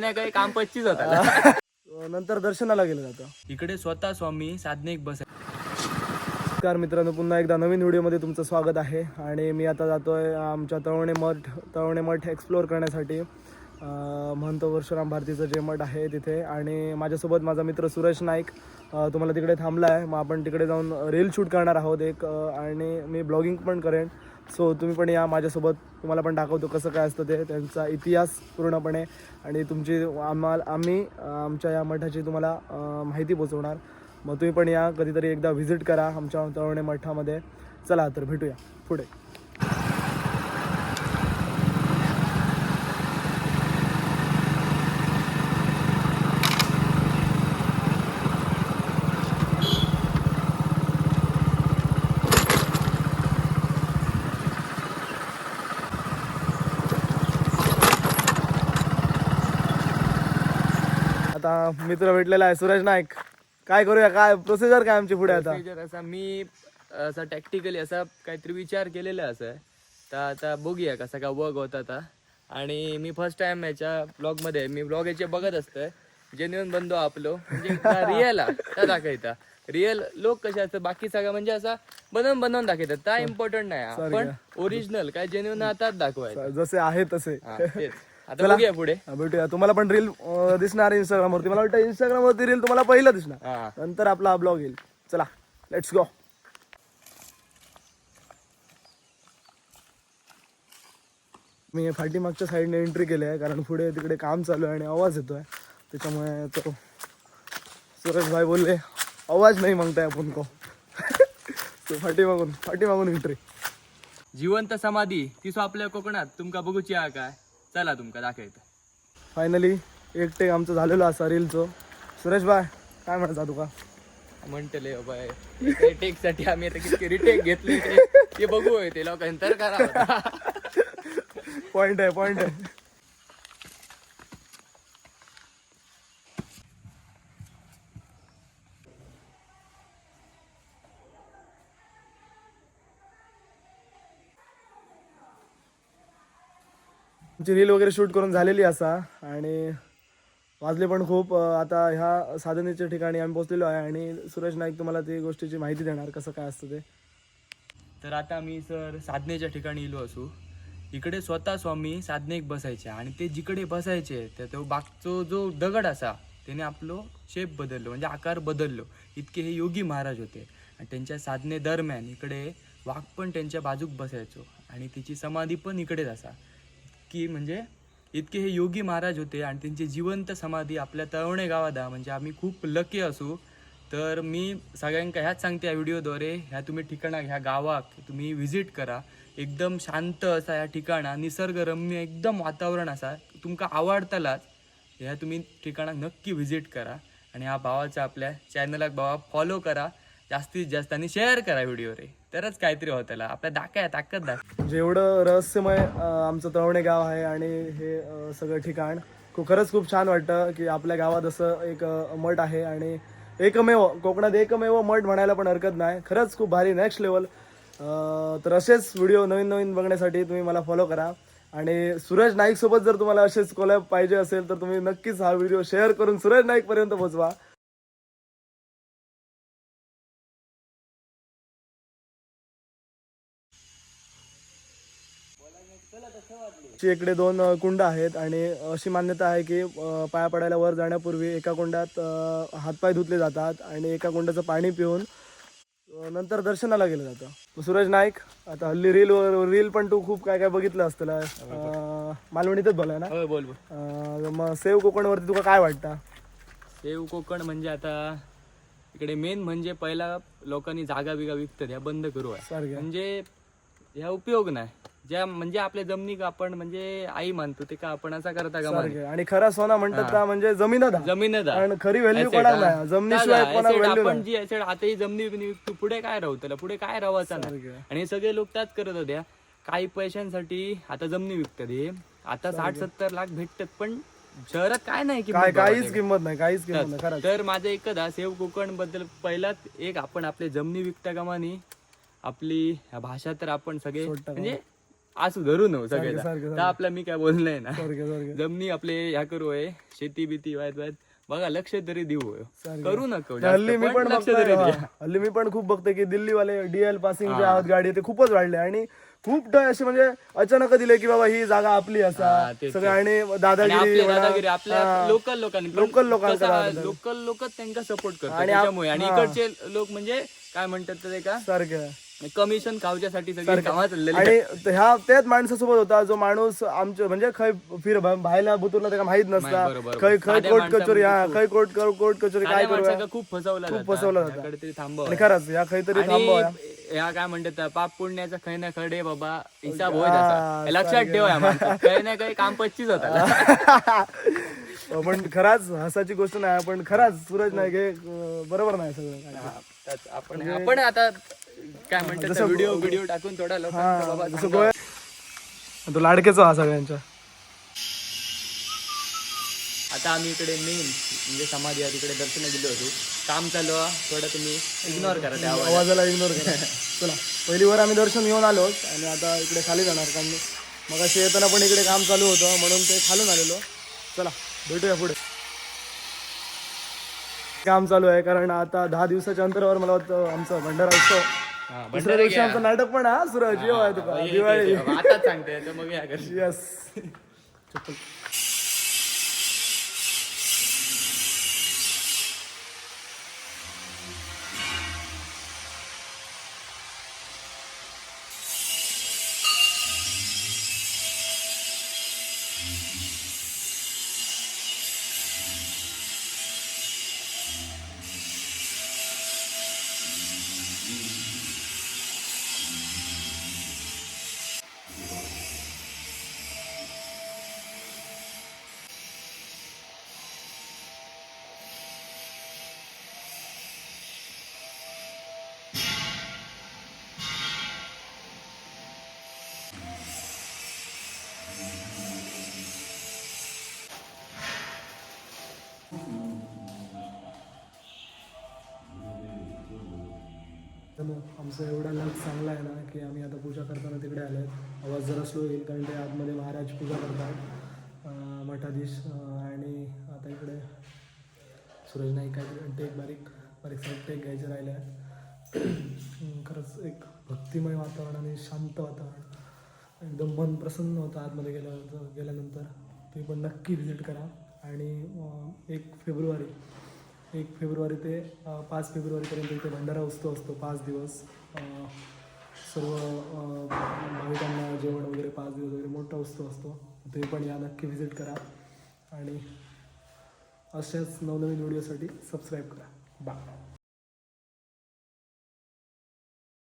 नाही काही काम 25 होता. नंतर दर्शनाला गेलं जातं. इकडे स्वतः स्वामी साधनेक बस. नमस्कार मित्रांनो, पुन्हा एकदा नवीन व्हिडिओमध्ये तुमचं स्वागत आहे. आणि मी आता जातोय आमच्या तळवणे मठ एक्सप्लोअर करण्यासाठी. महंत परशुराम भारतीचं जे मठ आहे तिथे. आणि माझ्यासोबत माझा मित्र सुरेश नाईक तुम्हाला तिकडे थांबला आहे. मग आपण तिकडे जाऊन रील शूट करणार आहोत एक, आणि मी ब्लॉगिंग पण करेन. सो तुम्ही पण या माझ्यासोबत, तुम्हाला पण दाखवतो कसं काय असतं ते, त्यांचा इतिहास पूर्णपणे, आणि तुमची आम्ही आमच्या या मठाची तुम्हाला माहिती पोचवणार. मग तुम्ही पण या, कधीतरी एकदा व्हिजिट करा आमच्या तळवणे मठामध्ये. चला तर भेटूया पुढे. आता मित्र भेटलेला आहे सुरेश नाईक. काय करूया, काय प्रोसिजर काय आमची पुढे आता? असा मी असा टॅक्टिकली असा काहीतरी विचार केलेला असं, तर आता बघूया कसा का वर्क होता आता. आणि मी फर्स्ट टाइम याच्या ब्लॉगमध्ये, मी ब्लॉग याचे बघत असतोय, जेन्युइन बंदो आपलो म्हणजे रिअल त्या दाखवता. रिअल लोक कसे असतात, बाकी सगळं म्हणजे असा बनवून दाखवतात, त्या इम्पॉर्टंट नाही, पण ओरिजिनल काय जेन्युइन आताच दाखवायचं जसे आहे तसे. आता बघूया पुढे. भेटूया. तुम्हाला पण रील दिसणार इंस्टाग्रामवरती. मला वाटतं इंस्टाग्रामवरती रील तुम्हाला पहिलं दिसणार, नंतर आपला हा ब्लॉग येईल. चला लेट्स गो. मी फाटीमागच्या साईडने एंट्री केली आहे, कारण पुढे तिकडे काम चालू आहे आणि आवाज येतोय, त्याच्यामुळे तो सुरेश भाई बोलले आवाज नाही मागताय आपण को. तो फाटीमागून एंट्री. जिवंत समाधी ती सो आपल्या कोकणात तुमका बघूची आहे काय? चला तुमका दाखवतो. फायनली एक टेक आमचं झालेलं असा रीलचं. सुरेश भाई काय म्हणता तुका? म्हणतले बाय टेक साठी आम्ही आता किती रिटेक घेतले ते बघू ते लोकांतर करा. पॉइंट आहे. आमची रील वगैरे शूट करून झालेली असा, आणि वाजले पण खूप. आता ह्या साधनेच्या ठिकाणी आम्ही पोहोचलेलो आहे, आणि सुरेश नाईक तुम्हाला ती गोष्टीची माहिती देणार कसं काय असतं ते. तर आता मी सर साधनेच्या ठिकाणी इलो असू. इकडे स्वतः स्वामी साधनेक बसायचे, आणि ते जिकडे बसायचे त्या तो बागचो जो दगड असा त्याने आपलं शेप बदललो, म्हणजे आकार बदललो. इतके हे योगी महाराज होते, आणि त्यांच्या साधने दरम्यान इकडे वाघ पण त्यांच्या बाजूक बसायचो, आणि तिची समाधी पण इकडेच असा. की म्हणजे इतके हे योगी महाराज होते, आणि त्यांची जिवंत समाधी आपल्या तळवणे गावात आहे. म्हणजे आम्ही खूप लकी असू. तर मी सगळ्यांका ह्याच सांगते या व्हिडिओद्वारे, ह्या तुम्ही ठिकाणाक, ह्या गावाक तुम्ही व्हिजिट करा. एकदम शांत असा ह्या ठिकाणा, निसर्गरम्य एकदम वातावरण असा, तुमका आवडतालाच. ह्या तुम्ही ठिकाणाक नक्की व्हिजिट करा. आणि ह्या भावाच्या आपल्या चॅनलाक भावा फॉलो करा जास्तीत जास्त, आणि शेअर करा व्हिडिओ रे, तरच काहीतरी होताला आपल्या ताकद दाखव. जेवढं रहस्यमय आमचं तळवणे गाव आहे, आणि हे सगळं ठिकाण खरंच खूप छान वाटतं की आपल्या गावात असं एक मठ आहे. आणि कोकणात एकमेव मठ म्हणायला पण हरकत नाही. खरंच खूप भारी, नेक्स्ट लेवल. तर असेच व्हिडिओ नवीन बघण्यासाठी तुम्ही मला फॉलो करा. आणि सुरेश नाईक सोबत जर तुम्हाला असेच कोलॅब पाहिजे असेल तर तुम्ही नक्कीच हा व्हिडिओ शेअर करून सुरेश नाईक पर्यंत पोहोचवा. इकडे 2 कुंड आहेत, आणि अशी मान्यता आहे की पाया पडायला वर जाण्यापूर्वी एका कुंडात हातपाय धुतले जातात, आणि एका कुंडाचं पाणी पिऊन नंतर दर्शनाला गेलं जातं. सुरेश नाईक, आता हल्ली रील पण तू खूप काय बघितलं असतं, मालवणीतच बोलाय ना? बोल. मग सेव कोकणवरती तुला काय वाटतं? सेव कोकण म्हणजे आता इकडे मेन म्हणजे पहिला लोकांनी जागा बिगा विकतात, ह्या बंद करू आहे. म्हणजे ह्या उपयोग नाही, ज्या म्हणजे आपल्या जमिनी आपण म्हणजे आई मानतो ते का आपण असा करता का? आणि खरा सोना म्हणतात का म्हणजे जमीन आणि खरी व्हॅल्यू कोणाला नाही, जमिनीशिवाय कोणाला व्हॅल्यू आपण जी ऍसेट आता ही जमिनी विकतो, पुढे काय राहू त्याला, पुढे काय राहायचं नाही. आणि हे सगळे लोक त्याच करत होत्या, काही पैशांसाठी आता जमिनी विकतात. हे आता 60-70 लाख भेटतात, पण शहरात काय नाही, काहीच किंमत नाही. तर माझं एकच सेव कोकण बद्दल पहिलाच आपण आपले जमिनी विकता कामानी आपली भाषा तर आपण सगळे म्हणजे असू धरू नव सारखं, सगळे सारखं. तर आपला मी काय बोललंय ना सारखं. जमनी आपले ह्या करू आहे शेती बिती वायत वायत बघा लक्ष तरी देऊ होय. सारखं. करू नको हल्ली मी पण लक्ष बघतोय तरी द्या. हल्ली मी पण खूप बघतोय की दिल्लीवाले डीएल पासिंग जे आहात गाडी ते खूपच वाढले आणि खूप असे म्हणजे अचानक दिले की बाबा ही जागा आपली असा तेच, सगळं आणि आणि दादागिरी आपले म्हणा. दादागिरी आपल्या लोकल लोकांनी Local लोकांकडे लोकल लोक त्यांना सपोर्ट करतात आणि त्याच्यामुळे आणि इकडचे लोक म्हणजे काय म्हणतात ते का सारखं कमिशन खावच्यासाठी सगळी कामात चाललेली आणि ह्या त्याच माणसासोबत होता जो माणूस आमच्या म्हणजे खय बाहेरला बुतूरला त्याला माहित नसता बरोबर. खय साध्या कोर्ट माणसामध्ये कचोरी हा खय कोर्ट कचोरी काय करू माणसाला खूप फसवला खूप फसवला जाता. त्याकडे तरी थांबव आणि खरंच या खैतरी थांबवा आणि या काय म्हणतात पाप पुण्याचा खै ना खडे बाबा हिसाब होय त्याचा. हे लक्षात ठेव या माणसात. काही ना काही काम पच्चीस होता पण खराच हसाची गोष्ट नाही पण खराच सूरज नाही हे बरोबर नाही सगळं आपण आता काय म्हणतात व्हिडिओ टाकून थोडा लोकांचा बाबा जसं गोव्या तो लाडकेचा हा सगळ्यांच्या आता आम्ही इकडे मेन म्हणजे समाधी आहे तिकडे दर्शन गेलो होतो काम चालू आहे थोडं तुम्ही इग्नोर करा त्या आवाज आवाजाला इग्नोर करा चला पहिली वर आम्ही दर्शन घेऊन आलो आणि आता इकडे खाली जाणार कारण मग असे येताना पण इकडे काम चालू होतं म्हणून ते खालून आलेलो चला भेटूया पुढे काम चालू आहे कारण आता 10 दिवसाच्या अंतरावर मला वाटतं आमचा भंडारा उत्सव दुसऱ्या दिवशी आमचं नाटक पण हा सूरज येऊ आहे तुका दिवाळी आताच सांगते तर मग या घरी. यस आमचा एवढा लक चांगला आहे ना की आम्ही आता पूजा करताना तिकडे आलो आहेत आवाज जरा स्लो येईल कारण ते आतमध्ये महाराज पूजा करतात मठाधीश आणि आता इकडे सूरज नाईक काय टेक बारीक साईड टेक घ्यायचे राहिले आहे खरंच एक भक्तिमय वातावरण आणि शांत वातावरण एकदम मन प्रसन्न होतं आतमध्ये गेल्यानंतर ते पण नक्की व्हिजिट करा आणि 1 फेब्रुवारी ते 5 फेब्रुवारीपर्यंत इथे भंडारा उत्सव असतो 5 दिवस सर्व भाविकांना जेवण वगैरे 5 दिवस वगैरे मोठा उत्सव असतो ते पण या नक्की व्हिजिट करा आणि अशाच नवनवीन व्हिडिओसाठी सबस्क्राईब करा बाय